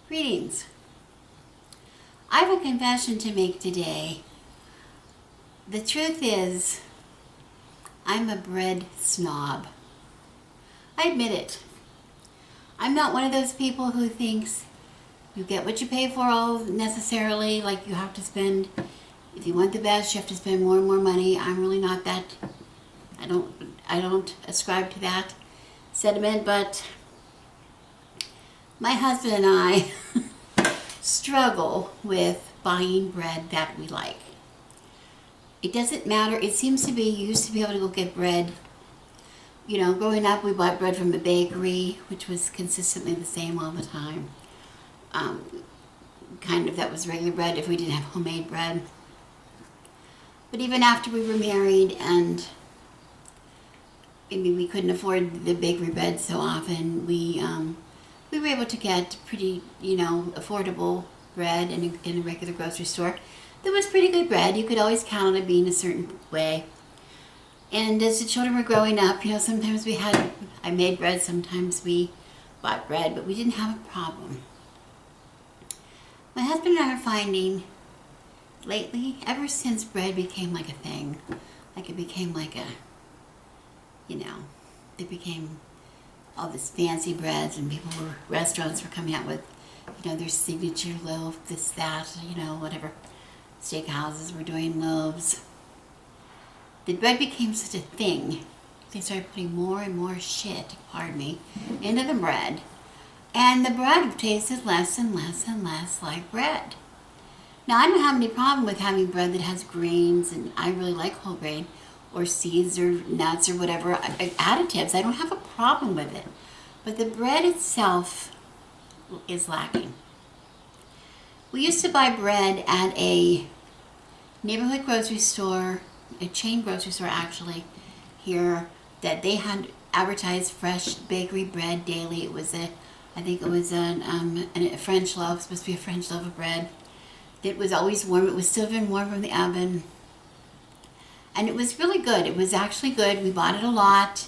Greetings. I have a confession to make today. The truth is, I'm a bread snob. I admit it. I'm not one of those people who thinks you get what you pay for all necessarily, like you have to spend, if you want the best, you have to spend more and more money. I'm really not that, I don't ascribe to that sentiment, but my husband and I struggle with buying bread that we like. It doesn't matter. It seems to be, you used to be able to go get bread. You know, growing up, we bought bread from a bakery, which was consistently the same all the time. Kind of, that was regular bread if we didn't have homemade bread. But even after we were married and maybe we couldn't afford the bakery bread so often, we were able to get pretty, affordable bread in a regular grocery store. There was pretty good bread. You could always count on it being a certain way. And as the children were growing up, sometimes I made bread, sometimes we bought bread, but we didn't have a problem. My husband and I are finding lately, ever since bread became like a thing, like it became like it became all this fancy breads, and restaurants were coming out with, their signature loaf, this, that, whatever. Steakhouses were doing loaves. The bread became such a thing. They started putting more and more shit, pardon me, into the bread. And the bread tasted less and less and less like bread. Now, I don't have any problem with having bread that has grains, and I really like whole grain, or seeds or nuts or whatever, additives. I don't have a problem with it. But the bread itself is lacking. We used to buy bread at a neighborhood grocery store, a chain grocery store actually, here, that they had advertised fresh bakery bread daily. It was a French loaf, supposed to be a French loaf of bread. It was always warm. It was still even warm from the oven. And it was really good. It was actually good. We bought it a lot.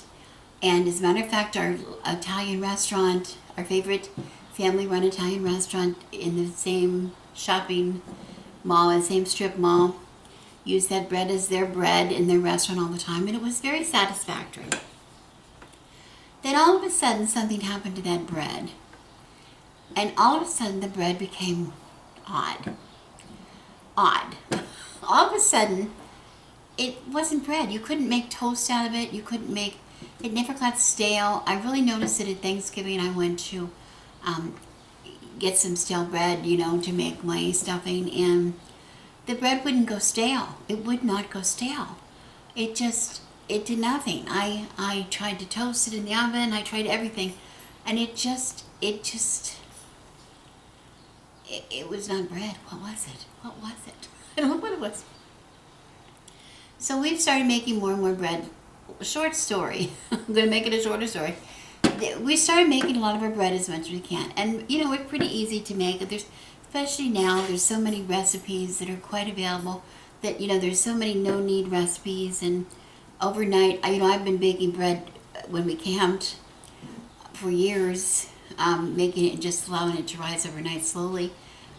And as a matter of fact, our Italian restaurant, our favorite family-run Italian restaurant in the same shopping mall, the same strip mall, used that bread as their bread in their restaurant all the time, and it was very satisfactory. Then all of a sudden, something happened to that bread. And all of a sudden, the bread became odd. All of a sudden, it wasn't bread. You couldn't make toast out of it. It never got stale. I really noticed it at Thanksgiving. I went to get some stale bread, to make my stuffing, and the bread wouldn't go stale. It would not go stale. It did nothing. I tried to toast it in the oven. I tried everything, and it was not bread. What was it? I don't know what it was. So we've started making more and more bread. Short story. I'm going to make it a shorter story. We started making a lot of our bread as much as we can. And, we're pretty easy to make. Especially now, there's so many recipes that are quite available that, there's so many no-knead recipes. And overnight, I've been baking bread when we camped for years, making it and just allowing it to rise overnight slowly.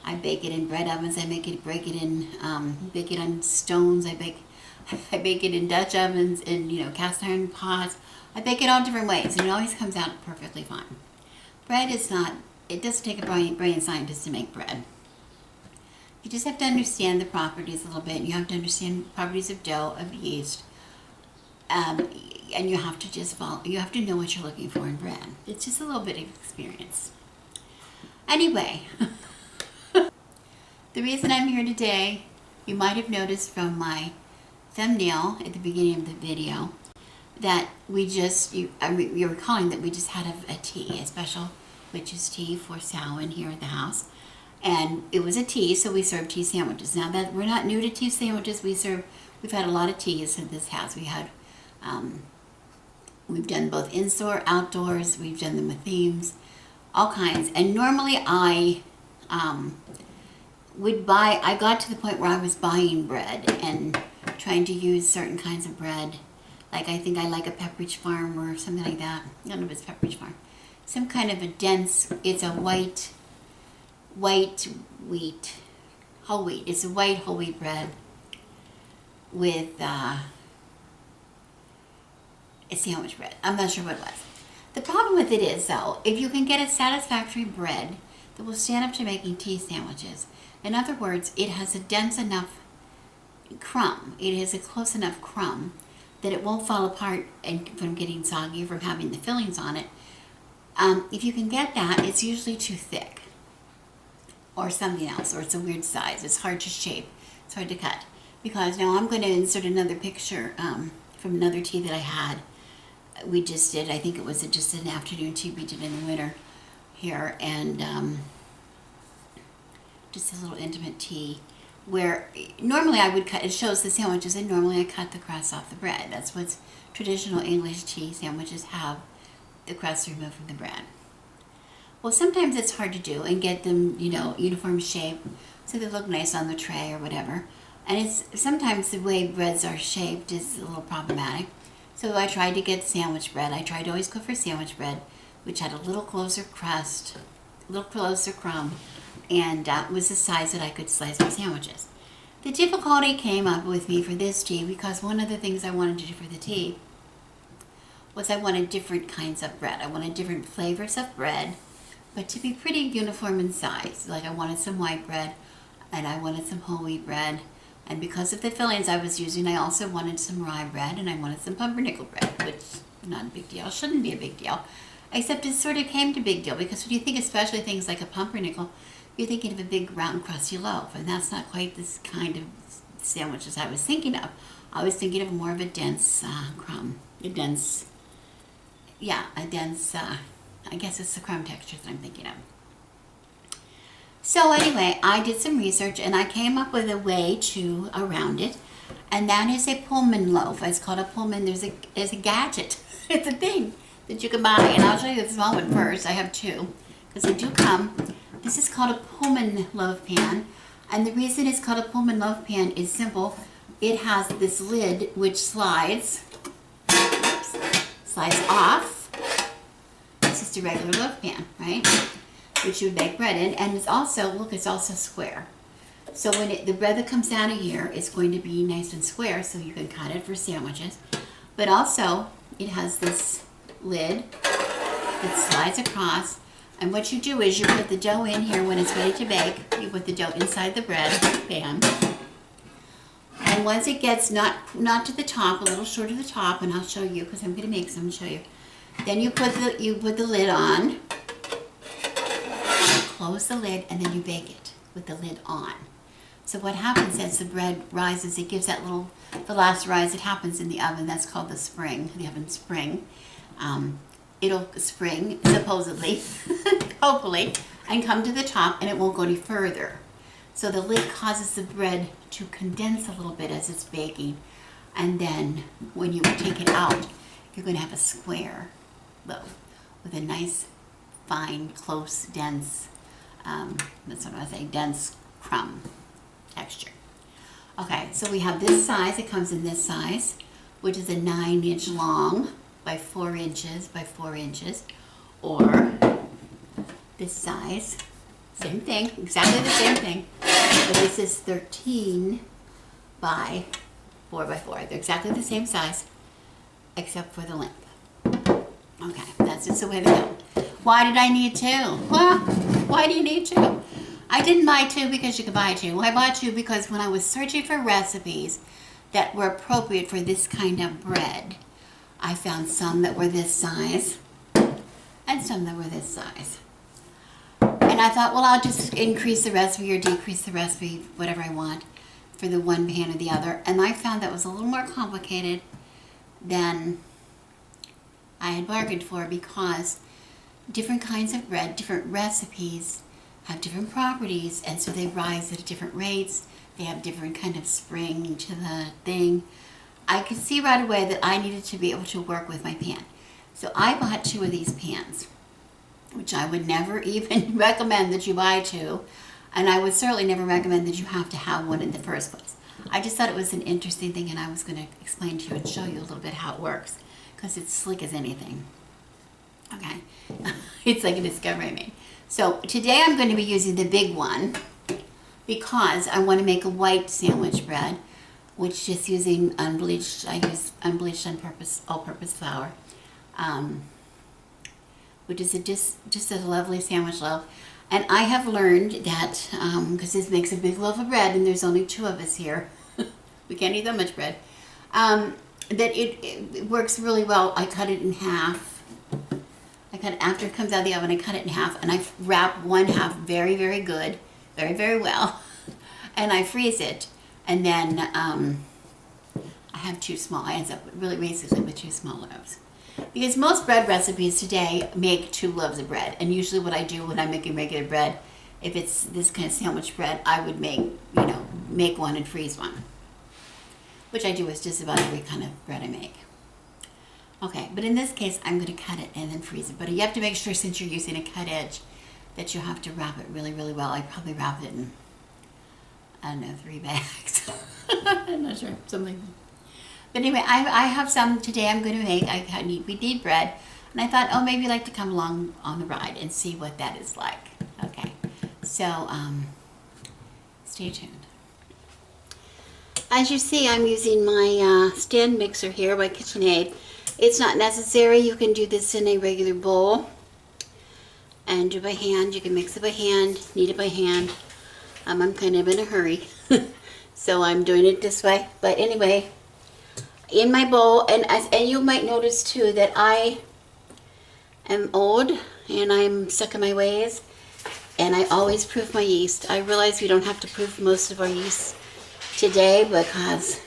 I bake it in bread ovens. I bake it on stones. I bake it in Dutch ovens and, cast iron pots. I bake it all different ways, and it always comes out perfectly fine. Bread it doesn't take a brilliant scientist to make bread. You just have to understand the properties a little bit. You have to understand properties of dough, of yeast, and you have to know what you're looking for in bread. It's just a little bit of experience. Anyway, the reason I'm here today, you might have noticed from my thumbnail at the beginning of the video that you're recalling that we just had a tea, a special witch's tea for Samhain here at the house, and it was a tea, so we served tea sandwiches. Now that we're not new to tea sandwiches, we've had a lot of teas in this house. We've done both in-store, outdoors. We've done them with themes, all kinds. And normally I got to the point where I was buying bread and trying to use certain kinds of bread. Like, I think I like a Pepperidge Farm or something like that. I don't know if it's Pepperidge Farm. Some kind of a dense, it's a white white wheat, whole wheat. It's a white whole wheat bread with a sandwich bread. I'm not sure what it was. The problem with it is, though, if you can get a satisfactory bread that will stand up to making tea sandwiches, in other words, it has a dense enough crumb, it has a close enough crumb that it won't fall apart and from getting soggy or from having the fillings on it. If you can get that, it's usually too thick or something else, or it's a weird size. It's hard to shape. It's hard to cut. Because now I'm going to insert another picture from another tea that I had. We just did, I think it was just an afternoon tea we did in the winter here, and just a little intimate tea where normally I would cut, it shows the sandwiches, and normally I cut the crust off the bread. That's what traditional English tea sandwiches have, the crust removed from the bread. Well, sometimes it's hard to do and get them, uniform shape so they look nice on the tray or whatever. And it's sometimes the way breads are shaped is a little problematic. So I tried to get sandwich bread. I tried to always go for sandwich bread, which had a little closer crust, a little closer crumb, and was the size that I could slice my sandwiches. The difficulty came up with me for this tea because one of the things I wanted to do for the tea was I wanted different kinds of bread. I wanted different flavors of bread, but to be pretty uniform in size. Like I wanted some white bread, and I wanted some whole wheat bread. And because of the fillings I was using, I also wanted some rye bread, and I wanted some pumpernickel bread, which is not a big deal, shouldn't be a big deal. Except it sort of came to big deal, because when you think especially things like a pumpernickel, you're thinking of a big round crusty loaf, and that's not quite this kind of sandwiches I was thinking of. I was thinking of more of a dense crumb, I guess it's the crumb texture that I'm thinking of. So anyway, I did some research and I came up with a way around it, and that is a Pullman loaf. It's called a Pullman. There's a gadget. It's a thing that you can buy, and I'll show you the small one first. I have two because they do come. This is called a Pullman loaf pan, and the reason it's called a Pullman loaf pan is simple. It has this lid which slides off. It's just a regular loaf pan, right? Which you would make bread in, and it's also square. So when the bread that comes out of here is going to be nice and square, so you can cut it for sandwiches. But also, it has this lid that slides across, and what you do is you put the dough in here when it's ready to bake. You put the dough inside the bread pan, and once it gets not to the top, a little short of the top, and I'll show you because I'm going to make some and show you. Then you put the lid on. Close the lid, and then you bake it with the lid on. So what happens as the bread rises, it gives the last rise. It happens in the oven. That's called the oven spring. It'll spring, supposedly, hopefully, and come to the top, and it won't go any further. So the lid causes the bread to condense a little bit as it's baking, and then when you take it out, you're going to have a square loaf with a nice, fine, close, dense dense crumb texture. Okay, so we have this size. It comes in this size, which is a 9-inch long by 4 inches by 4 inches, or this size, same thing, exactly the same thing, but this is 13 by 4 by 4. They're exactly the same size, except for the length. Okay, that's just the way they go. Why did I need two? Well, why do you need two? I didn't buy two because you could buy two. I bought two because when I was searching for recipes that were appropriate for this kind of bread, I found some that were this size and some that were this size. And I thought, well, I'll just increase the recipe or decrease the recipe, whatever I want, for the one pan or the other. And I found that was a little more complicated than I had bargained for, because different kinds of bread, different recipes have different properties, and so they rise at different rates. They have different kind of spring to the thing. I could see right away that I needed to be able to work with my pan. So I bought two of these pans, which I would never even recommend that you buy two, and I would certainly never recommend that you have to have one in the first place. I just thought it was an interesting thing, and I was going to explain to you and show you a little bit how it works, because it's slick as anything. Okay, it's like a discovery I made. So today I'm going to be using the big one because I want to make a white sandwich bread, which just using unbleached, I use unbleached all-purpose flour, which is just a lovely sandwich loaf. And I have learned that, because this makes a big loaf of bread and there's only 2 of us here, we can't eat that much bread, that it works really well. I cut it in half. After it comes out of the oven, I cut it in half and I wrap one half very, very good, very, very well, and I freeze it. And then I have 2 small, I end up really basically with 2 small loaves. Because most bread recipes today make 2 loaves of bread. And usually what I do when I'm making regular bread, if it's this kind of sandwich bread, I would make one and freeze one. Which I do with just about every kind of bread I make. Okay, but in this case, I'm going to cut it and then freeze it. But you have to make sure, since you're using a cut edge, that you have to wrap it really, really well. I probably wrap it in, I don't know, 3 bags. I'm not sure, something. But anyway, I have some today I'm going to make. We need bread. And I thought, oh, maybe you'd like to come along on the ride and see what that is like. Okay, so stay tuned. As you see, I'm using my stand mixer here, my KitchenAid. It's not necessary. You can do this in a regular bowl and do by hand. You can mix it by hand, knead it by hand. I'm kind of in a hurry, so I'm doing it this way. But anyway, in my bowl, and you might notice too that I am old and I'm stuck in my ways, and I always proof my yeast. I realize we don't have to proof most of our yeast today because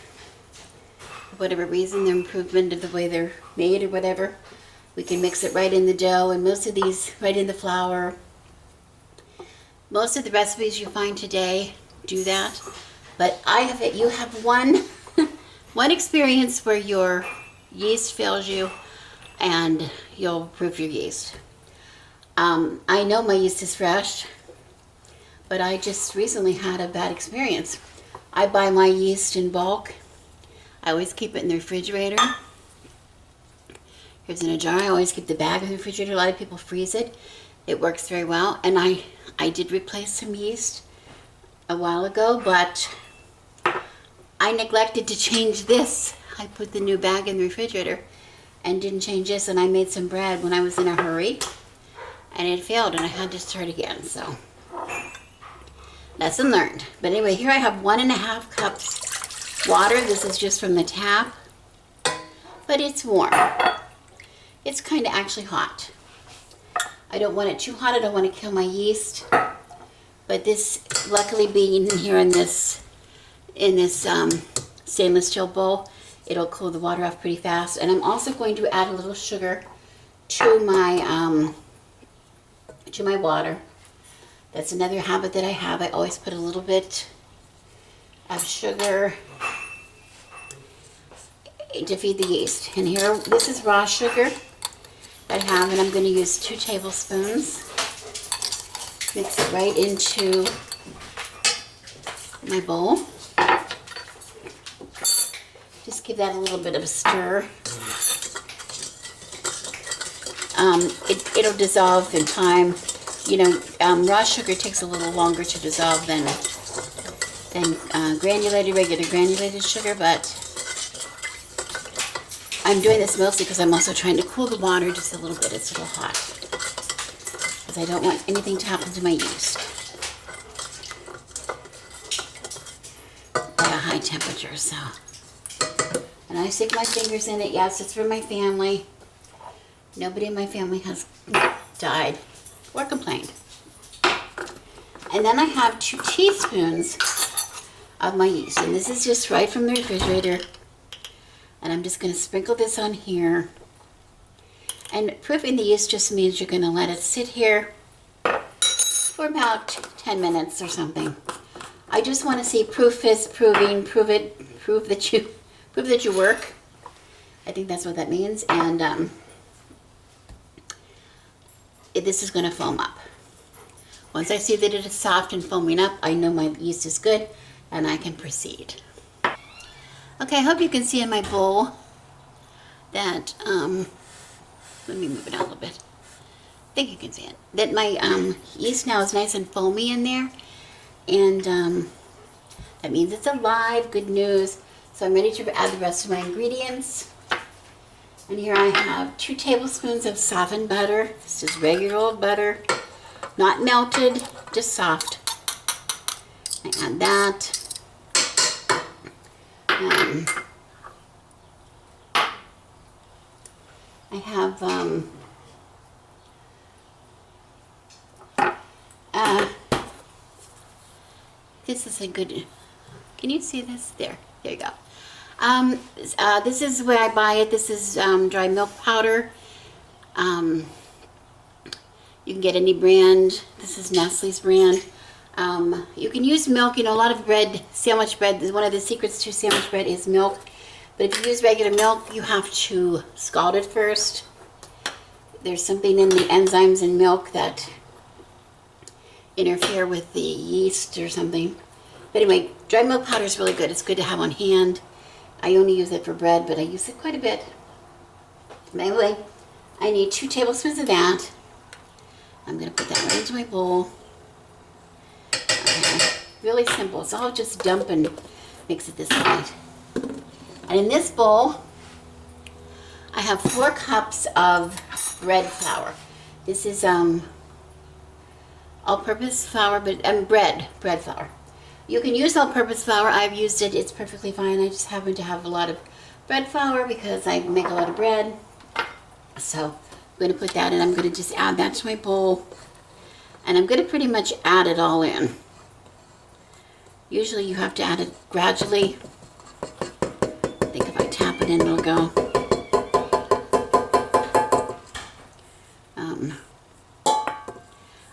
for whatever reason, the improvement of the way they're made or whatever, we can mix it right in the dough, and most of these right in the flour. Most of the recipes you find today do that, but you have one experience where your yeast fails you and you'll proof your yeast. I know my yeast is fresh, but I just recently had a bad experience. I buy my yeast in bulk. I always keep it in the refrigerator. Here's in a jar. I always keep the bag in the refrigerator. A lot of people freeze it. It works very well. And I did replace some yeast a while ago, but I neglected to change this. I put the new bag in the refrigerator and didn't change this, and I made some bread when I was in a hurry, and it failed, and I had to start again. So, lesson learned. But anyway, here I have 1.5 cups water. This is just from the tap, but it's warm. It's kind of actually hot. I don't want it too hot. I don't want to kill my yeast. But this, luckily being in here in this stainless steel bowl, it'll cool the water off pretty fast. And I'm also going to add a little sugar to my water. That's another habit that I have. I always put a little bit of sugar to feed the yeast. And here, this is raw sugar I have, and I'm going to use 2 tablespoons. Mix it right into my bowl. Just give that a little bit of a stir. It'll dissolve in time. You know, raw sugar takes a little longer to dissolve than regular granulated sugar, but I'm doing this mostly because I'm also trying to cool the water just a little bit. It's a little hot because I don't want anything to happen to my yeast at a high temperature. So, and I stick my fingers in it. Yes, it's for my family. Nobody in my family has died or complained. And then I have 2 teaspoons of my yeast, and this is just right from the refrigerator. And I'm just going to sprinkle this on here. And proofing the yeast just means you're going to let it sit here for about 10 minutes or something. I just want to see proof that you work. I think that's what that means. And this is going to foam up. Once I see that it is soft and foaming up, I know my yeast is good and I can proceed. Okay, I hope you can see in my bowl that, let me move it out a little bit, think you can see it, that my yeast now is nice and foamy in there. And that means it's alive, good news. So I'm ready to add the rest of my ingredients. And here I have 2 tablespoons of softened butter. This is regular old butter, not melted, just soft. I add that. I have this is a good, can you see this? There you go. This is where I buy it. This is dry milk powder. You can get any brand. This is Nestle's brand. You can use milk. You know, a lot of bread, sandwich bread, one of the secrets to sandwich bread is milk. But if you use regular milk, you have to scald it first. There's something in the enzymes in milk that interfere with the yeast or something. But anyway, dry milk powder is really good. It's good to have on hand. I only use it for bread, but I use it quite a bit. Anyway, I need 2 tablespoons of that. I'm going to put that right into my bowl. Okay. Really simple. So I'll just dump and mix it this way. And in this bowl, I have 4 cups of bread flour. This is all-purpose flour, but bread flour. You can use all-purpose flour. I've used it. It's perfectly fine. I just happen to have a lot of bread flour because I make a lot of bread. So I'm going to put that in. I'm going to just add that to my bowl. And I'm going to pretty much add it all in. Usually you have to add it gradually. I think if I tap it in, it'll go.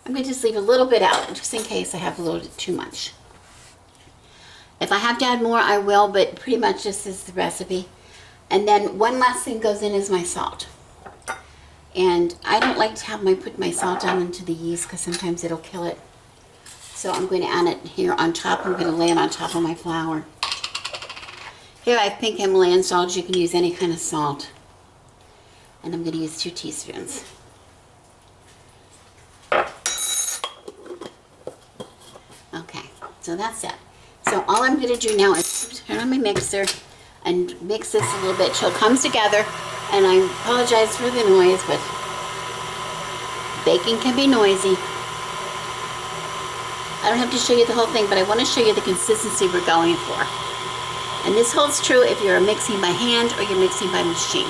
I'm going to just leave a little bit out, just in case I have a little bit too much. If I have to add more, I will, but pretty much this is the recipe. And then one last thing goes in is my salt. And I don't like to have put my salt down into the yeast because sometimes it'll kill it. So I'm going to add it here on top. I'm going to lay it on top of my flour. Here I have pink Himalayan salt. You can use any kind of salt. And I'm going to use 2 teaspoons. Okay, so that's it. So all I'm going to do now is turn on my mixer and mix this a little bit till it comes together. And I apologize for the noise, but baking can be noisy. I don't have to show you the whole thing, but I want to show you the consistency we're going for. And this holds true if you're mixing by hand or you're mixing by machine.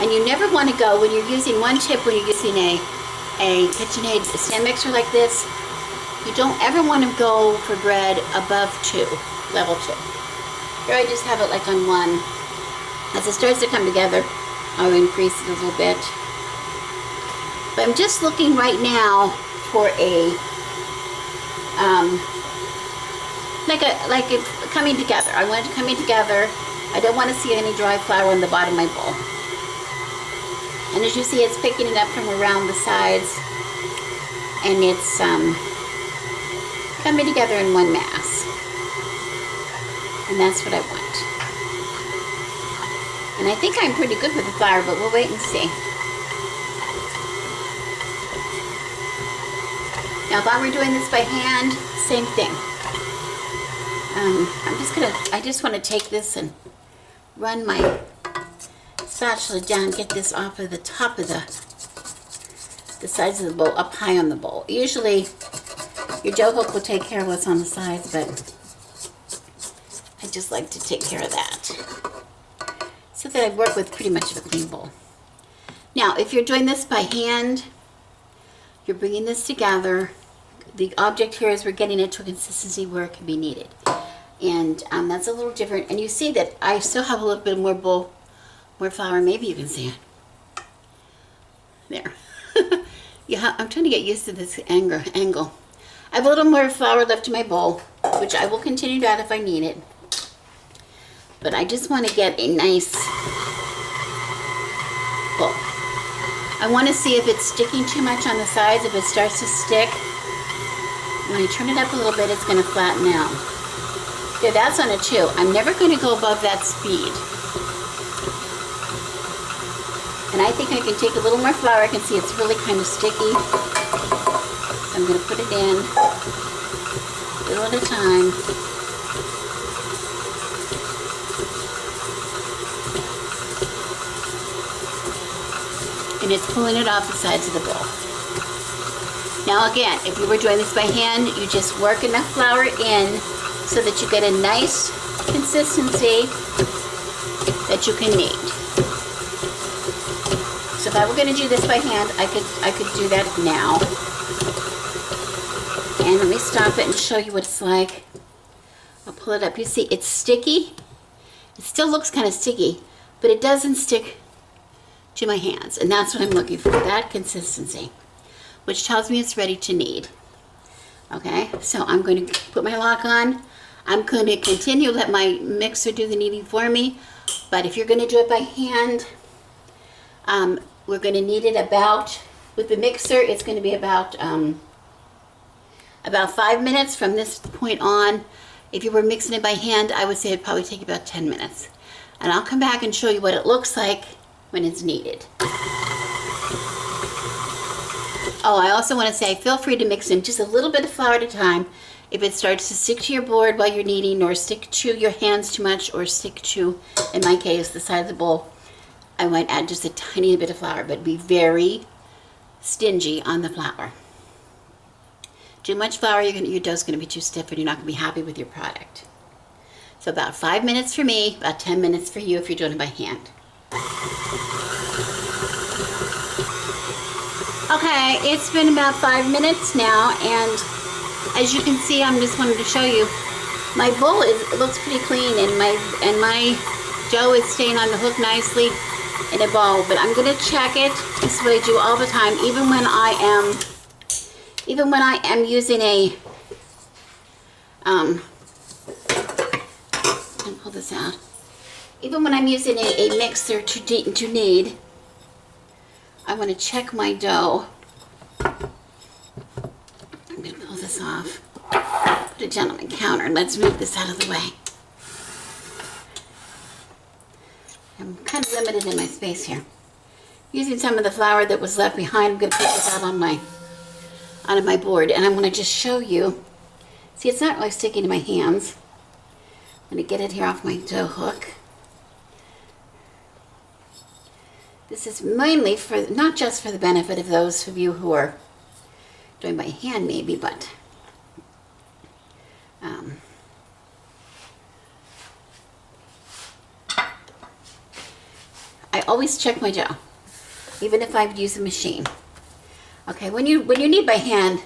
And you never want to go, when you're using one tip, when you're using a KitchenAid stand mixer like this, you don't ever want to go for bread above 2, level 2. Here I just have it like on 1. As it starts to come together, I'll increase it a little bit. But I'm just looking right now for a, like it coming together. I want it coming together. I don't want to see any dry flour on the bottom of my bowl. And as you see, it's picking it up from around the sides, and it's coming together in one mass. And that's what I want. And I think I'm pretty good with the flour, but we'll wait and see. Now, if I were doing this by hand, same thing. I just want to take this and run my spatula down, get this off of the top of the sides of the bowl, up high on the bowl. Usually, your dough hook will take care of what's on the sides, but I just like to take care of that, so that I work with pretty much of a clean bowl. Now, if you're doing this by hand, you're bringing this together. The object here is we're getting it to a consistency where it can be kneaded. And that's a little different. And you see that I still have a little bit more flour. Maybe you can see it. There. Yeah, I'm trying to get used to this angle. I have a little more flour left in my bowl, which I will continue to add if I need it. But I just want to get a nice bowl. I want to see if it's sticking too much on the sides. If it starts to stick, when I turn it up a little bit, it's going to flatten out. Okay, that's on a 2. I'm never going to go above that speed. And I think I can take a little more flour. I can see it's really kind of sticky. So I'm going to put it in a little at a time. And it's pulling it off the sides of the bowl. Now again, if you were doing this by hand, you just work enough flour in so that you get a nice consistency that you can knead. So if I were going to do this by hand, I could do that now. And let me stop it and show you what it's like. I'll pull it up. You see, it's sticky. It still looks kind of sticky, but it doesn't stick to my hands. And that's what I'm looking for, that consistency, which tells me it's ready to knead. Okay, so I'm going to put my lock on. I'm going to continue to let my mixer do the kneading for me. But if you're going to do it by hand, we're going to knead it about, with the mixer, it's going to be about 5 minutes from this point on. If you were mixing it by hand, I would say it'd probably take about 10 minutes. And I'll come back and show you what it looks like when it's kneaded. Oh, I also want to say, feel free to mix in just a little bit of flour at a time. If it starts to stick to your board while you're kneading, or stick to your hands too much, or stick to, in my case, the side of the bowl, I might add just a tiny bit of flour, but be very stingy on the flour. Too much flour, your dough's going to be too stiff and you're not going to be happy with your product. So about 5 minutes for me, about 10 minutes for you if you're doing it by hand. Okay, it's been about 5 minutes now, and as you can see, I'm just wanting to show you, my bowl looks pretty clean, and my dough is staying on the hook nicely in a bowl. But I'm going to check it. This is what I do all the time, even when I am using a let me pull this out. Even when I'm using a mixer to knead, I want to check my dough. I'm going to pull this off, put it down on my counter, and let's move this out of the way. I'm kind of limited in my space here. Using some of the flour that was left behind, I'm going to put this out on my board, and I'm going to just show you. See, it's not really sticking to my hands. I'm going to get it here off my dough hook. This is mainly for, not just for the benefit of those of you who are doing by hand maybe, but I always check my dough, even if I've used a machine. Okay, when you knead by hand,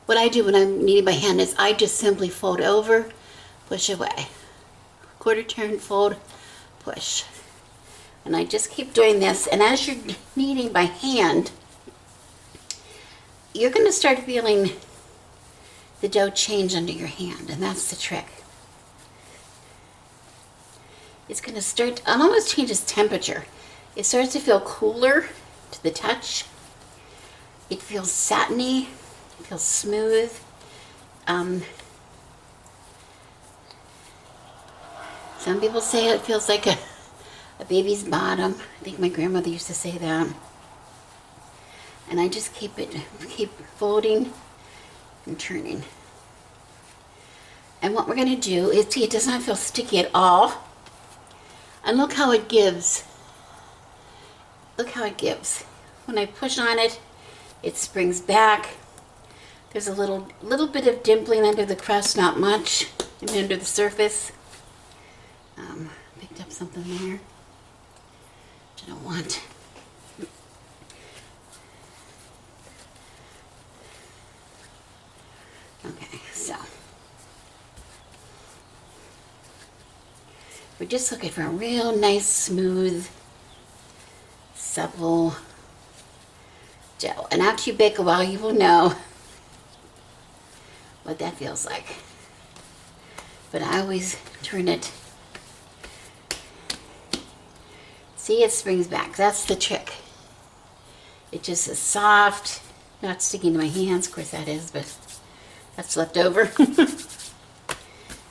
what I do when I'm kneading by hand is I just simply fold over, push away. Quarter turn, fold, push. And I just keep doing this, and as you're kneading by hand, you're going to start feeling the dough change under your hand, and that's the trick. It's going to start, it almost changes temperature. It starts to feel cooler to the touch. It feels satiny, it feels smooth. Some people say it feels like a baby's bottom. I think my grandmother used to say that. And I just keep folding and turning. And what we're going to do is, see, it does not feel sticky at all. And look how it gives. Look how it gives. When I push on it, it springs back. There's a little bit of dimpling under the crust, not much, and under the surface. Picked up something there, which I don't want. Okay, so we're just looking for a real nice, smooth, supple dough. And after you bake a while, you will know what that feels like. But I always turn it. See, it springs back. That's the trick. It just is soft, not sticking to my hands. Of course that is, but that's left over. But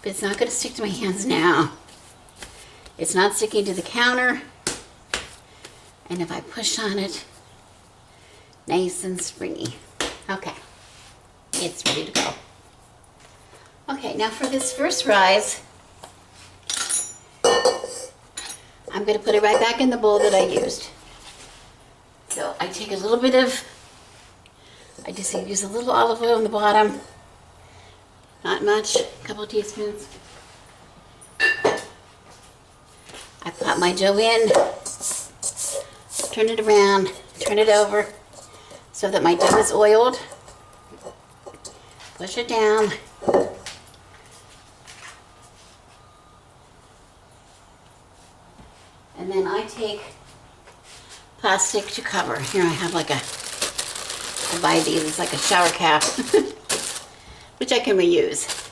it's not going to stick to my hands now. It's not sticking to the counter. And if I push on it, nice and springy. Okay, it's ready to go. Okay, now for this first rise, I'm going to put it right back in the bowl that I used. So I take a little bit of, I just use a little olive oil on the bottom. Not much, a couple of teaspoons. I pop my dough in, turn it around, turn it over so that my dough is oiled. Push it down. And then I take plastic to cover. Here I have like I buy these, it's like a shower cap, which I can reuse.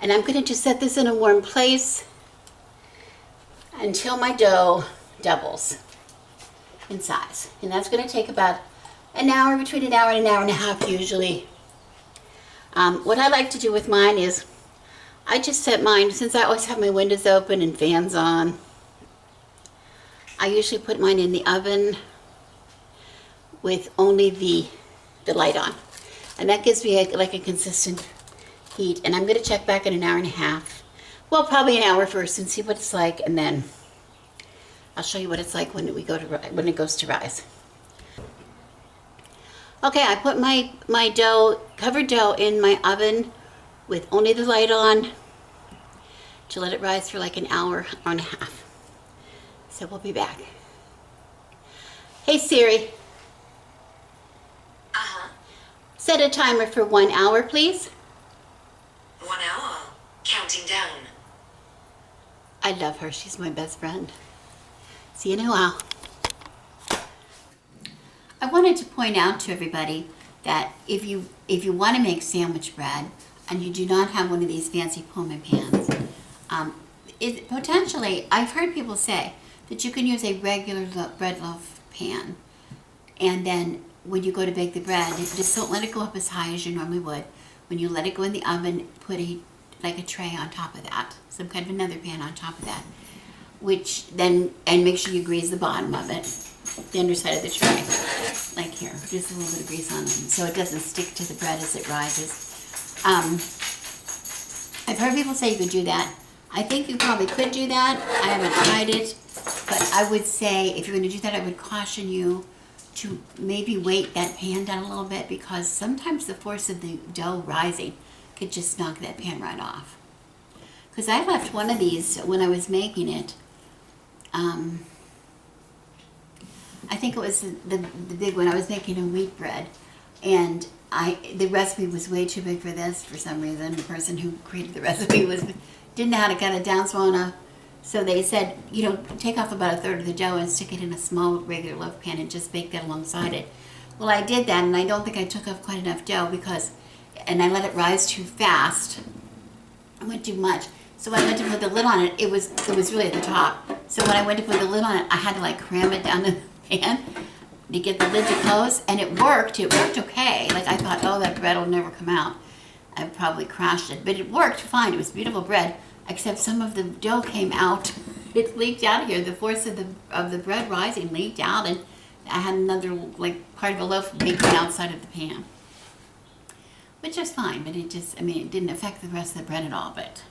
And I'm going to just set this in a warm place until my dough doubles in size. And that's going to take about an hour, between an hour and an hour and a half usually. What I like to do with mine is I just set mine, since I always have my windows open and fans on, I usually put mine in the oven with only the light on. And that gives me like a consistent heat. And I'm going to check back in an hour and a half. Well, probably an hour first and see what it's like, and then I'll show you what it's like when it goes to rise. Okay, I put my dough, covered dough, in my oven with only the light on to let it rise for like an hour and a half. So we'll be back. Hey Siri. Set a timer for 1 hour, please. 1 hour. Counting down. I love her. She's my best friend. See you in a while. I wanted to point out to everybody that if you want to make sandwich bread and you do not have one of these fancy Pullman pans, potentially, I've heard people say that you can use a regular bread loaf pan, and then when you go to bake the bread, just don't let it go up as high as you normally would. When you let it go in the oven, put a tray on top of that, some kind of another pan on top of that, and make sure you grease the bottom of it, the underside of the tray, like here, just a little bit of grease on it, so it doesn't stick to the bread as it rises. I've heard people say you could do that. I think you probably could do that. I haven't tried it, but I would say if you're going to do that, I would caution you to maybe weight that pan down a little bit, because sometimes the force of the dough rising could just knock that pan right off. Because I left one of these when I was making it. I think it was the big one. I was making a wheat bread, and the recipe was way too big for this for some reason. The person who created the recipe didn't know how to cut it down small enough. So they said, take off about 1/3 of the dough and stick it in a small regular loaf pan and just bake that alongside it. Well, I did that, and I don't think I took off quite enough dough and I let it rise too fast. I went too much. So when I went to put the lid on it, it was really at the top. So when I went to put the lid on it, I had to cram it down in the pan to get the lid to close, and it worked. It worked okay. I thought, oh, that bread will never come out. I probably crashed it, but it worked fine. It was beautiful bread, except some of the dough came out. It leaked out of here. The force of the bread rising leaked out, and I had another part of a loaf baking outside of the pan, which is fine. But it didn't affect the rest of the bread at all. But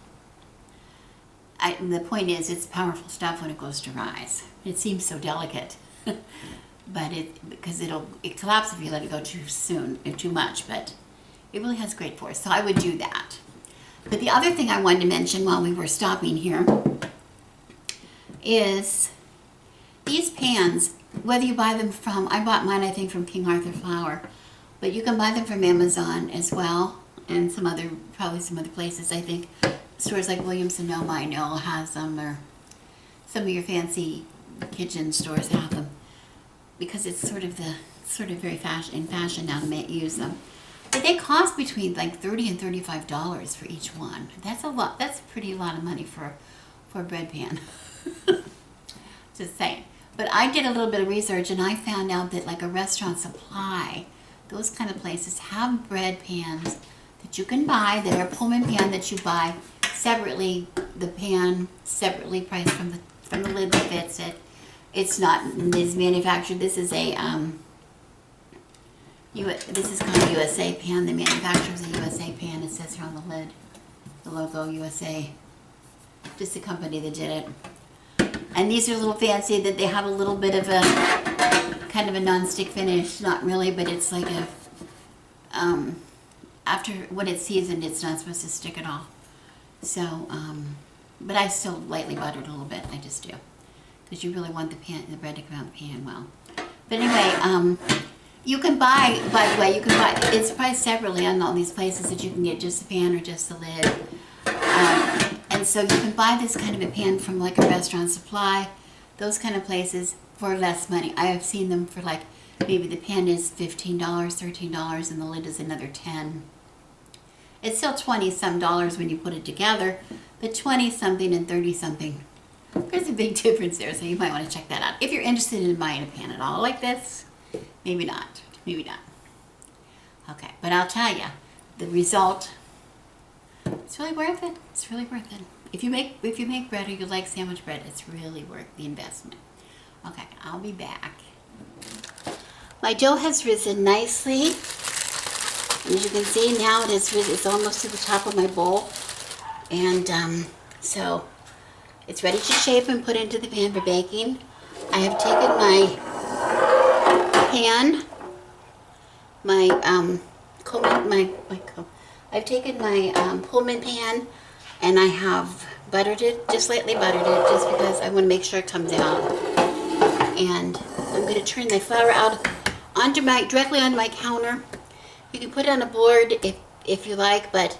the point is, it's powerful stuff when it goes to rise. It seems so delicate, but because it collapses if you let it go too soon or too much. But it really has great force. So I would do that. But the other thing I wanted to mention while we were stopping here is these pans, whether you buy them I bought mine I think from King Arthur Flour, but you can buy them from Amazon as well, and probably some other places. I think stores like Williams Sonoma I know has them, or some of your fancy kitchen stores have them, because it's sort of very in fashion now to use them. But they cost between $30 and $35 for each one. That's a lot. That's a pretty lot of money for a bread pan. Just saying. But I did a little bit of research, and I found out that a Restaurant Supply, those kind of places have bread pans that you can buy that are Pullman pan that you buy separately. The pan separately priced from the lid that fits it, It's not this manufactured. This is a this is called USA pan. The manufacturer's a USA pan. It says here on the lid, the logo USA. Just the company that did it. And these are a little fancy that they have a little bit of a kind of a non-stick finish. Not really, but it's like a after when it's seasoned, it's not supposed to stick at all. So, but I still lightly butter it a little bit. I just do, because you really want the bread to come out of the pan well. But anyway, you can buy. By the way, you can buy. It's priced separately on all these places that you can get just the pan or just the lid. And so you can buy this kind of a pan from like a restaurant supply, those kind of places for less money. I have seen them for like maybe the pan is $15, $13, and the lid is another $10. It's still $20 some when you put it together, but 20 something and 30 something. There's a big difference there, so you might want to check that out. If you're interested in buying a pan at all like this, maybe not, maybe not. Okay, but I'll tell you, the result, it's really worth it. It's really worth it. If you make bread or you like sandwich bread, it's really worth the investment. Okay, I'll be back. My dough has risen nicely. And as you can see now, it's almost to the top of my bowl. And so it's ready to shape and put into the pan for baking. I have taken my pan, I've taken my Pullman pan, and I have buttered it, just lightly buttered it, just because I want to make sure it comes out. And I'm going to turn the flour out directly onto my counter. You can put it on a board if you like, but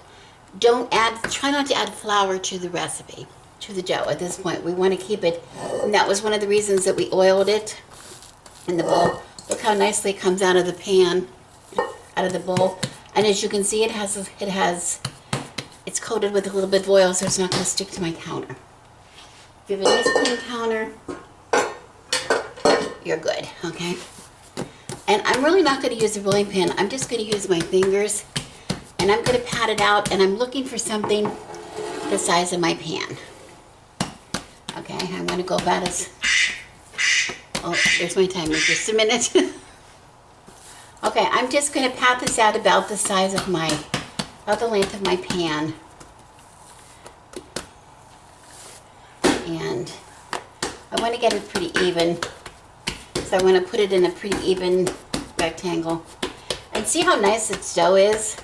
try not to add flour to the recipe, to the dough at this point. We want to keep it, and that was one of the reasons that we oiled it in the bowl. Look how nicely it comes out of the pan, out of the bowl. And as you can see, it's coated with a little bit of oil, so it's not going to stick to my counter. If you have a nice clean counter, you're good, okay? And I'm really not going to use a rolling pin. I'm just going to use my fingers, and I'm going to pat it out, and I'm looking for something the size of my pan. Okay, I'm going to go about oh, there's my timer, just a minute. Okay, I'm just going to pat this out about the size of about the length of my pan. And I want to get it pretty even. So I want to put it in a pretty even rectangle. And see how nice its dough is?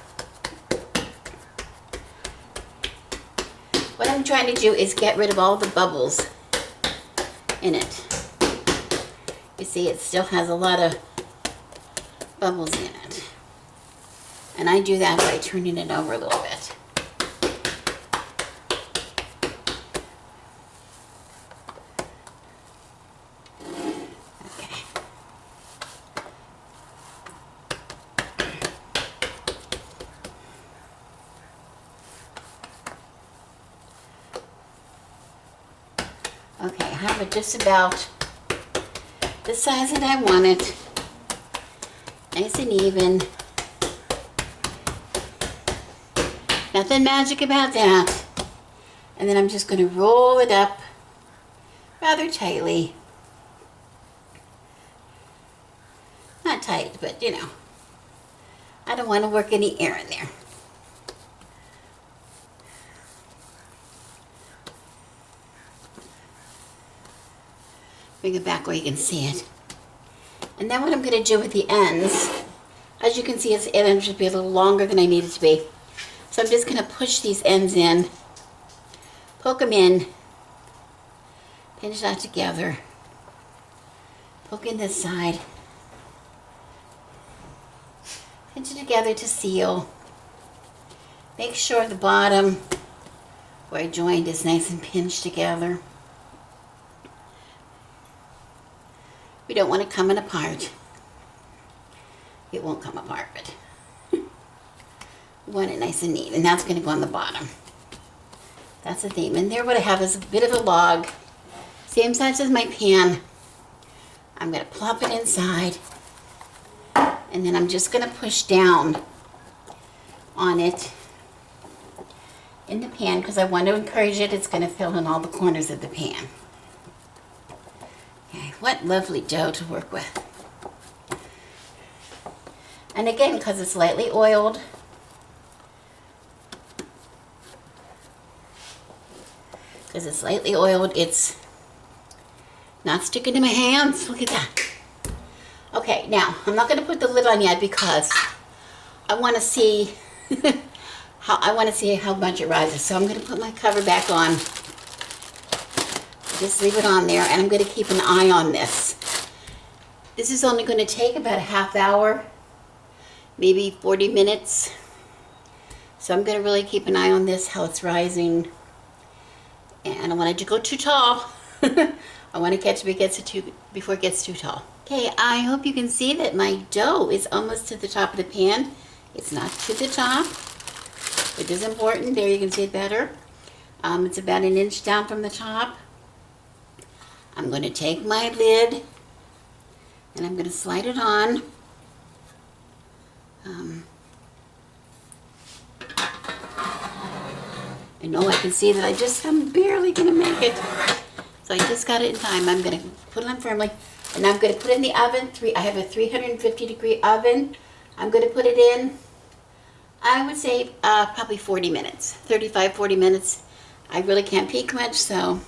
What I'm trying to do is get rid of all the bubbles in it. You see, it still has a lot of bubbles in it. And I do that by turning it over a little bit. Okay. Okay, I have it just about the size that I want it. Nice and even. Nothing magic about that. And then I'm just going to roll it up rather tightly. Not tight, but you know, I don't want to work any air in there. Bring it back where you can see it. And then what I'm going to do with the ends, as you can see, its ends should be a little longer than I need it to be. So I'm just going to push these ends in, poke them in, pinch that together, poke in this side, pinch it together to seal. Make sure the bottom where I joined is nice and pinched together. We don't want it coming apart. It won't come apart, but we want it nice and neat, and that's going to go on the bottom. That's the theme. And there what I have is a bit of a log, same size as my pan. I'm going to plop it inside, and then I'm just going to push down on it in the pan because I want to encourage it. It's going to fill in all the corners of the pan. Okay, what lovely dough to work with. And again, because it's lightly oiled, it's not sticking to my hands. Look at that. Okay, now I'm not going to put the lid on yet because I want to see how much it rises. So I'm going to put my cover back on. Just leave it on there, and I'm going to keep an eye on this. This is only going to take about a half hour, maybe 40 minutes. So I'm going to really keep an eye on this, how it's rising. And I don't want it to go too tall. I want to catch it before it gets too tall. Okay, I hope you can see that my dough is almost to the top of the pan. It's not to the top, which is important. There you can see it better. It's about an inch down from the top. I'm going to take my lid and I'm going to slide it on. I know I can see that I'm barely going to make it. So I just got it in time. I'm going to put it on firmly, and I'm going to put it in the oven. I have a 350-degree oven. I'm going to put it in, I would say, probably 40 minutes, 35, 40 minutes. I really can't peek much, so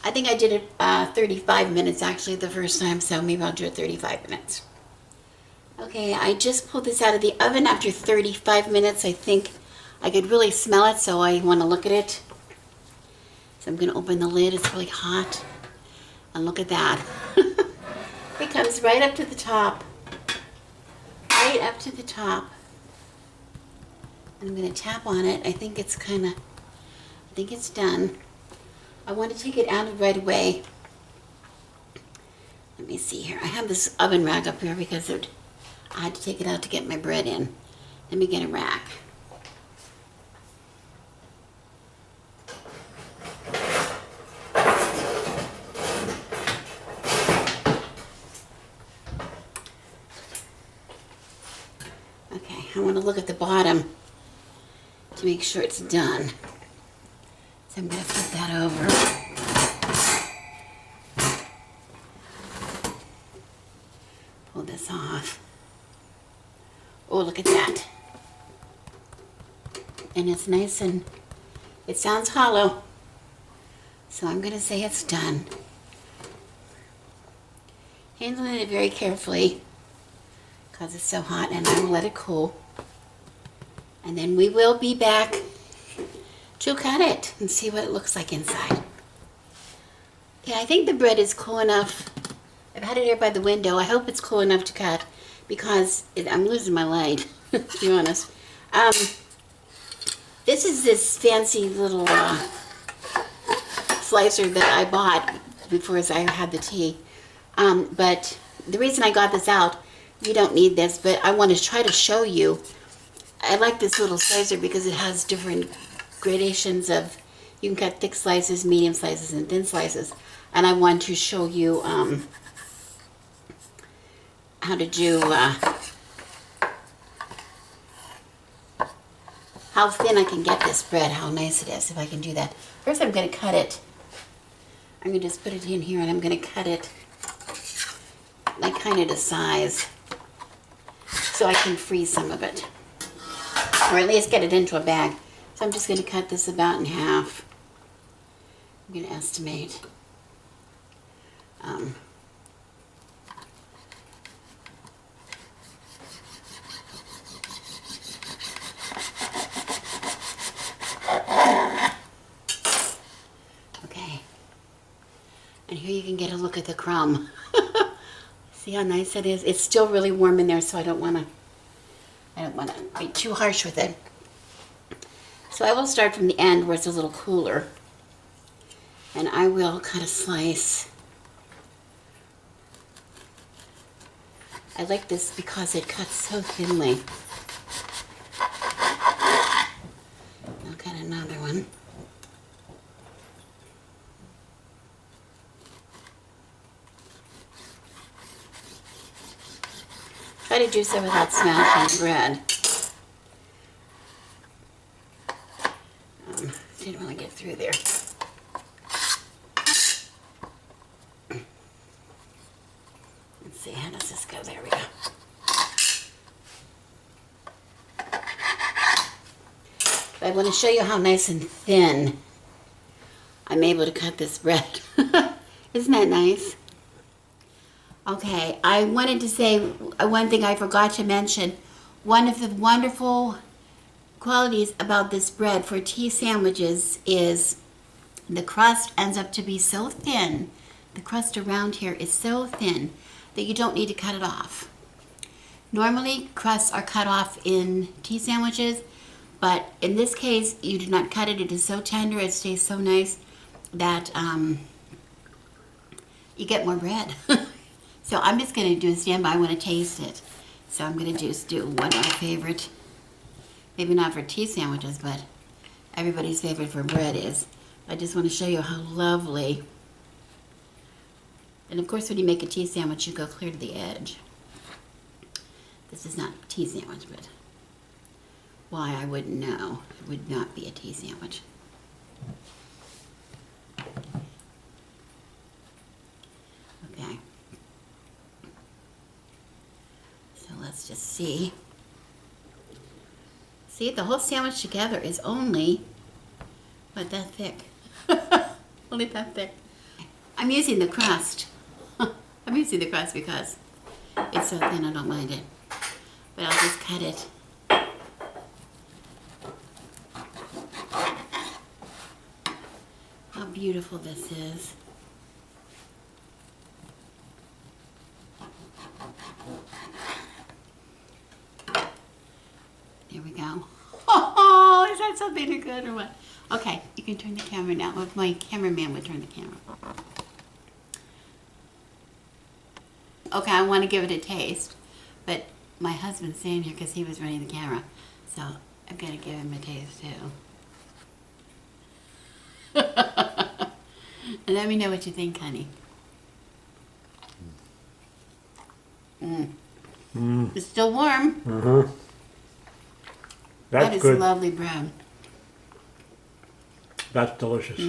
I think I did it 35 minutes actually the first time, so maybe I'll do it 35 minutes. Okay, I just pulled this out of the oven after 35 minutes. I think I could really smell it, so I want to look at it. So I'm going to open the lid. It's really hot. And look at that. It comes right up to the top. Right up to the top. And I'm going to tap on it. I think it's done. I want to take it out right away. Let me see here. I have this oven rack up here because I had to take it out to get my bread in. Let me get a rack. Okay, I want to look at the bottom to make sure it's done. So I'm going to flip that over. Pull this off. Oh, look at that. And it's nice and it sounds hollow. So I'm going to say it's done. Handling it very carefully because it's so hot, and I will let it cool. And then we will be back to cut it and see what it looks like inside. Okay, I think the bread is cool enough. I've had it here by the window. I hope it's cool enough to cut because I'm losing my light, to be honest. This is this fancy little slicer that I bought before I had the tea. But the reason I got this out, you don't need this, but I want to try to show you. I like this little slicer because it has different gradations of, you can cut thick slices, medium slices, and thin slices. And I want to show you how to do, how thin I can get this bread, how nice it is if I can do that. First I'm going to cut it. I'm going to just put it in here and I'm going to cut it like kind of to size so I can freeze some of it. Or at least get it into a bag. So I'm just going to cut this about in half. I'm going to estimate. Okay. And here you can get a look at the crumb. See how nice it is? It's still really warm in there, so I don't want to be too harsh with it. So I will start from the end where it's a little cooler. And I will cut a slice. I like this because it cuts so thinly. I'll cut another one. Try to do so without smashing bread. Didn't really get through there. There we go. I want to show you how nice and thin I'm able to cut this bread. Isn't that nice? Okay, I wanted to say one thing I forgot to mention. One of the wonderful qualities about this bread for tea sandwiches is the crust ends up to be so thin. The crust around here is so thin that you don't need to cut it off. Normally, crusts are cut off in tea sandwiches, but in this case, you do not cut it. It is so tender, it stays so nice that you get more bread. So I'm just going to do a standby. I want to taste it. So I'm going to just do one of my favorite, maybe not for tea sandwiches, but everybody's favorite for bread is. I just want to show you how lovely. And of course, when you make a tea sandwich, you go clear to the edge. This is not a tea sandwich, but why I wouldn't know. It would not be a tea sandwich. Okay. So let's just see. See, the whole sandwich together is only, what, that thick. Only that thick. I'm using the crust. I'm using the crust because it's so thin I don't mind it. But I'll just cut it. How beautiful this is. There we go. Oh, is that something good or what? Okay, you can turn the camera now. If my cameraman would turn the camera. Okay, I want to give it a taste, but my husband's staying here because he was running the camera, so I've got to give him a taste too. And let me know what you think, honey. It's still warm. That's That is good. lovely bread. That's delicious.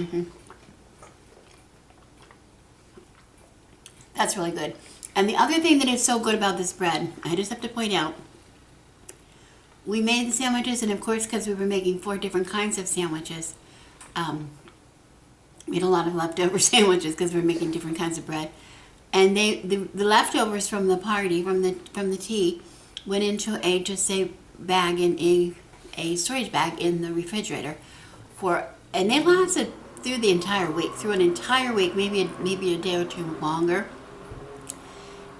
That's really good. And the other thing that is so good about this bread, I just have to point out, we made the sandwiches, and of course, because we were making 4 different kinds of sandwiches, we had a lot of leftover sandwiches because we were making different kinds of bread. And the leftovers from the party, from the tea, went into a bag in a storage bag in the refrigerator and they lasted through the entire week, maybe a day or 2 longer.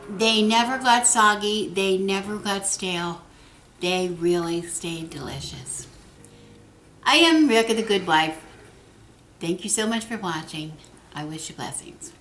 They never got soggy. They never got stale. They really stayed delicious. I am Rebecca the Good Wife. Thank you so much for watching. I wish you blessings.